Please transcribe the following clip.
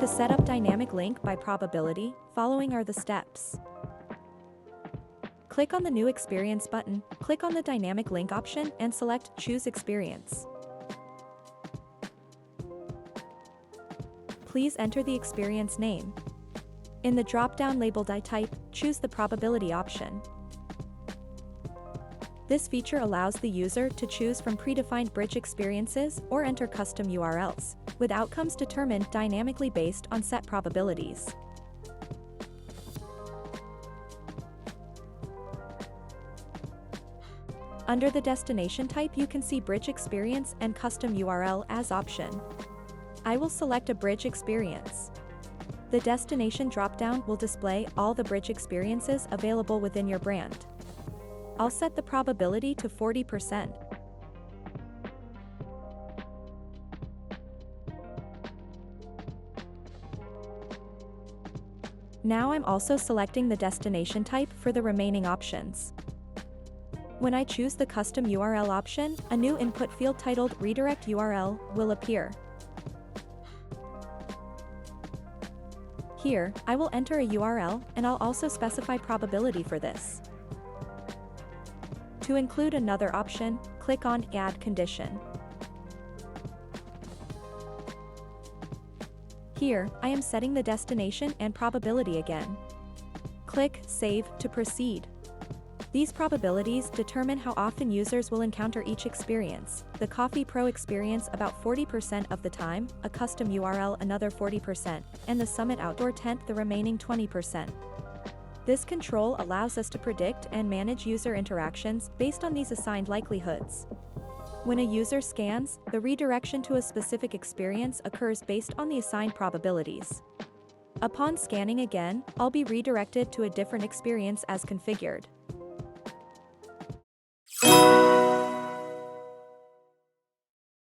To set up dynamic link by probability, following are the steps. Click on the New Experience button, click on the Dynamic Link option and select Choose Experience. Please enter the experience name. In the drop-down labeled I type, choose the probability option. This feature allows the user to choose from predefined bridge experiences or enter custom URLs, with outcomes determined dynamically based on set probabilities. Under the destination type you can see Bridge Experience and Custom URL as option. I will select a bridge experience. The destination dropdown will display all the bridge experiences available within your brand. I'll set the probability to 40%. Now I'm also selecting the destination type for the remaining options. When I choose the Custom URL option, a new input field titled Redirect URL will appear. Here, I will enter a URL, and I'll also specify probability for this. To include another option, click on Add Condition. Here, I am setting the destination and probability again. Click Save to proceed. These probabilities determine how often users will encounter each experience, the Coffee Pro experience about 40% of the time, a custom URL another 40%, and the Summit Outdoor Tent the remaining 20%. This control allows us to predict and manage user interactions based on these assigned likelihoods. When a user scans, the redirection to a specific experience occurs based on the assigned probabilities. Upon scanning again, I'll be redirected to a different experience as configured.